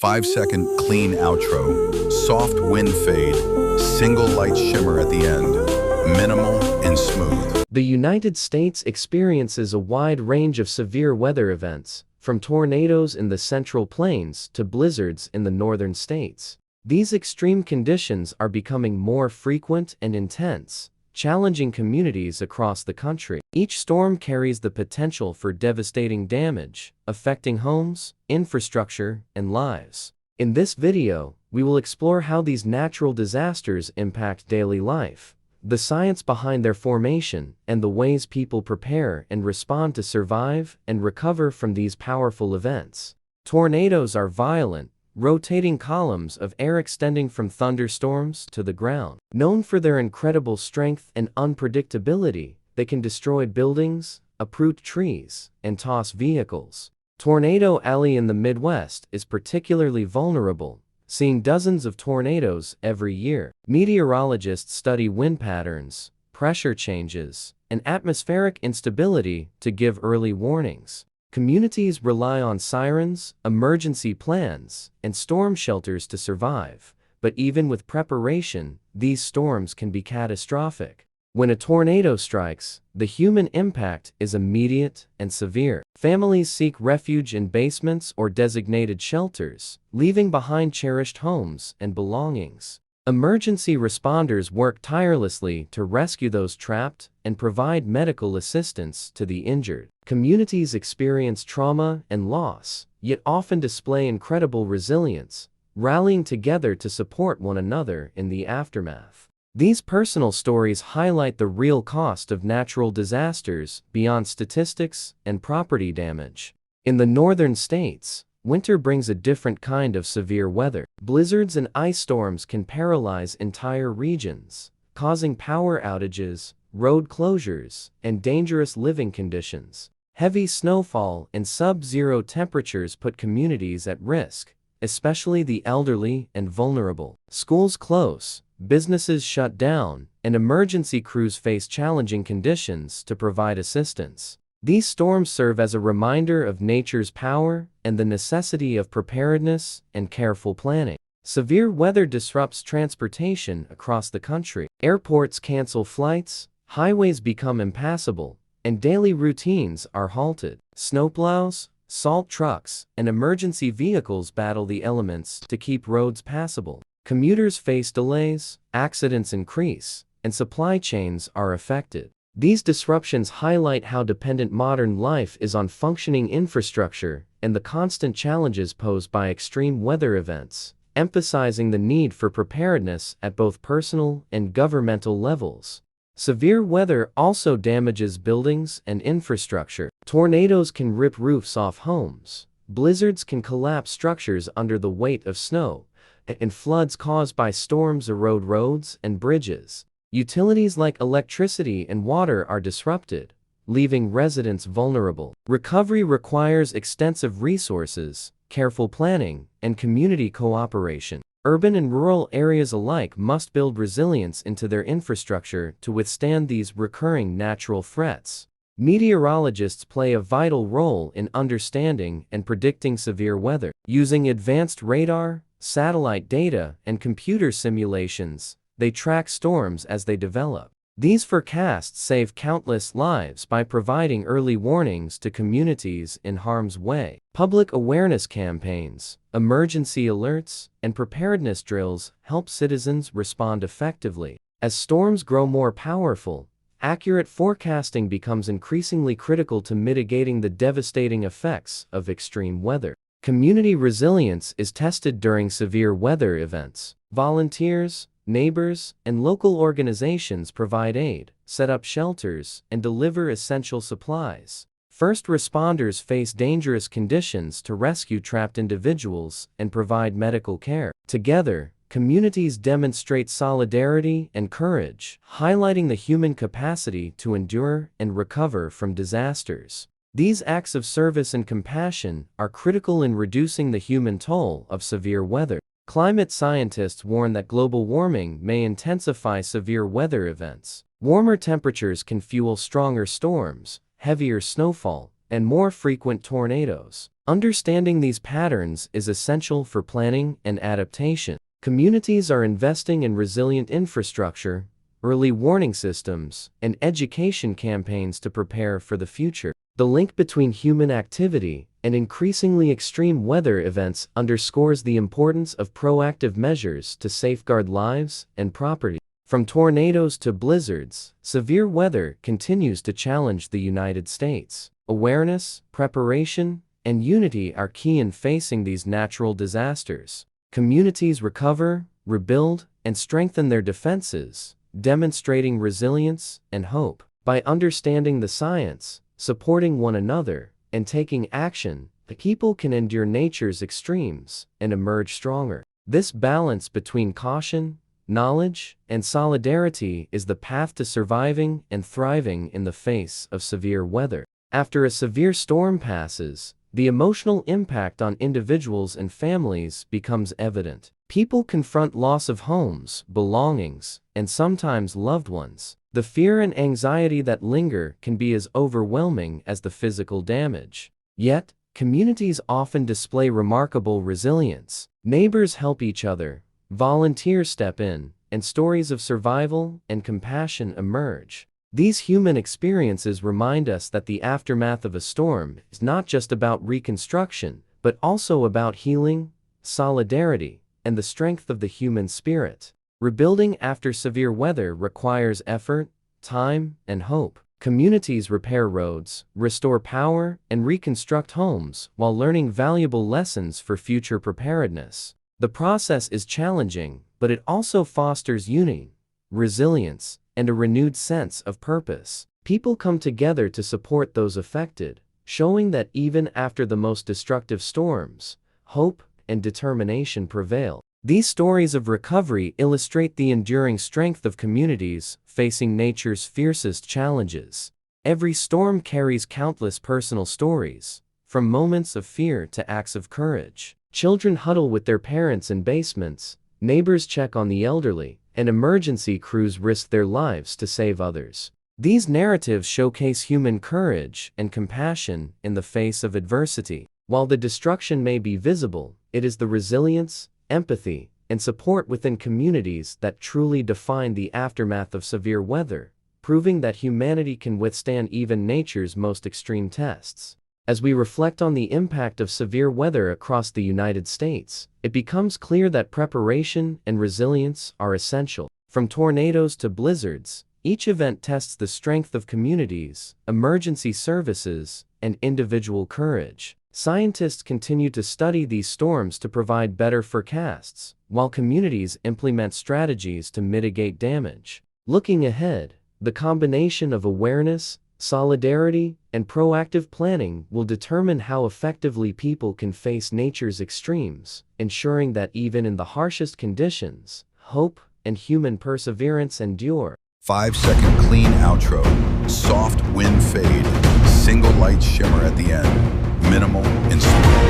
5-second clean outro, soft wind fade, single light shimmer at the end, minimal and smooth. The United States experiences a wide range of severe weather events, from tornadoes in the Central Plains to blizzards in the northern states. These extreme conditions are becoming more frequent and intense, challenging communities across the country. Each storm carries the potential for devastating damage, affecting homes, infrastructure, and lives. In this video, we will explore how these natural disasters impact daily life, the science behind their formation, and the ways people prepare and respond to survive and recover from these powerful events. Tornadoes are violent, rotating columns of air extending from thunderstorms to the ground. Known for their incredible strength and unpredictability, they can destroy buildings, uproot trees, and toss vehicles. Tornado Alley in the Midwest is particularly vulnerable, seeing dozens of tornadoes every year. Meteorologists study wind patterns, pressure changes, and atmospheric instability to give early warnings. Communities rely on sirens, emergency plans, and storm shelters to survive, but even with preparation, these storms can be catastrophic. When a tornado strikes, the human impact is immediate and severe. Families seek refuge in basements or designated shelters, leaving behind cherished homes and belongings. Emergency responders work tirelessly to rescue those trapped and provide medical assistance to the injured. Communities experience trauma and loss, yet often display incredible resilience, rallying together to support one another in the aftermath. These personal stories highlight the real cost of natural disasters beyond statistics and property damage. In the northern states, winter brings a different kind of severe weather. Blizzards and ice storms can paralyze entire regions, causing power outages, road closures, and dangerous living conditions. Heavy snowfall and sub-zero temperatures put communities at risk, especially the elderly and vulnerable. Schools close, businesses shut down, and emergency crews face challenging conditions to provide assistance. These storms serve as a reminder of nature's power and the necessity of preparedness and careful planning. Severe weather disrupts transportation across the country. Airports cancel flights, highways become impassable, and daily routines are halted. Snowplows, salt trucks, and emergency vehicles battle the elements to keep roads passable. Commuters face delays, accidents increase, and supply chains are affected. These disruptions highlight how dependent modern life is on functioning infrastructure and the constant challenges posed by extreme weather events, emphasizing the need for preparedness at both personal and governmental levels. Severe weather also damages buildings and infrastructure. Tornadoes can rip roofs off homes, blizzards can collapse structures under the weight of snow, and floods caused by storms erode roads and bridges. Utilities like electricity and water are disrupted, leaving residents vulnerable. Recovery requires extensive resources, careful planning, and community cooperation. Urban and rural areas alike must build resilience into their infrastructure to withstand these recurring natural threats. Meteorologists play a vital role in understanding and predicting severe weather. Using advanced radar, satellite data, and computer simulations, they track storms as they develop. These forecasts save countless lives by providing early warnings to communities in harm's way. Public awareness campaigns, emergency alerts, and preparedness drills help citizens respond effectively. As storms grow more powerful, accurate forecasting becomes increasingly critical to mitigating the devastating effects of extreme weather. Community resilience is tested during severe weather events. Volunteers, neighbors, and local organizations provide aid, set up shelters, and deliver essential supplies. First responders face dangerous conditions to rescue trapped individuals and provide medical care. Together, communities demonstrate solidarity and courage, highlighting the human capacity to endure and recover from disasters. These acts of service and compassion are critical in reducing the human toll of severe weather. Climate scientists warn that global warming may intensify severe weather events. Warmer temperatures can fuel stronger storms, heavier snowfall, and more frequent tornadoes. Understanding these patterns is essential for planning and adaptation. Communities are investing in resilient infrastructure, early warning systems, and education campaigns to prepare for the future. The link between human activity and increasingly extreme weather events underscores the importance of proactive measures to safeguard lives and property. From tornadoes to blizzards, severe weather continues to challenge the United States. Awareness, preparation, and unity are key in facing these natural disasters. Communities recover, rebuild, and strengthen their defenses, demonstrating resilience and hope. By understanding the science, supporting one another, and taking action, the people can endure nature's extremes and emerge stronger. This balance between caution, knowledge, and solidarity is the path to surviving and thriving in the face of severe weather. After a severe storm passes, the emotional impact on individuals and families becomes evident. People confront loss of homes, belongings, and sometimes loved ones. The fear and anxiety that linger can be as overwhelming as the physical damage. Yet, communities often display remarkable resilience. Neighbors help each other, volunteers step in, and stories of survival and compassion emerge. These human experiences remind us that the aftermath of a storm is not just about reconstruction, but also about healing, solidarity, and the strength of the human spirit. Rebuilding after severe weather requires effort, time, and hope. Communities repair roads, restore power, and reconstruct homes while learning valuable lessons for future preparedness. The process is challenging, but it also fosters unity, resilience, and a renewed sense of purpose. People come together to support those affected, showing that even after the most destructive storms, hope and determination prevail. These stories of recovery illustrate the enduring strength of communities facing nature's fiercest challenges. Every storm carries countless personal stories, from moments of fear to acts of courage. Children huddle with their parents in basements, neighbors check on the elderly, and emergency crews risk their lives to save others. These narratives showcase human courage and compassion in the face of adversity. While the destruction may be visible, it is the resilience, empathy, and support within communities that truly define the aftermath of severe weather, proving that humanity can withstand even nature's most extreme tests. As we reflect on the impact of severe weather across the United States, it becomes clear that preparation and resilience are essential. From tornadoes to blizzards, each event tests the strength of communities, emergency services, and individual courage. Scientists continue to study these storms to provide better forecasts, while communities implement strategies to mitigate damage. Looking ahead, the combination of awareness, solidarity, and proactive planning will determine how effectively people can face nature's extremes, ensuring that even in the harshest conditions, hope and human perseverance endure. 5-second clean outro, soft wind fade, single light shimmer at the end, minimal and smooth.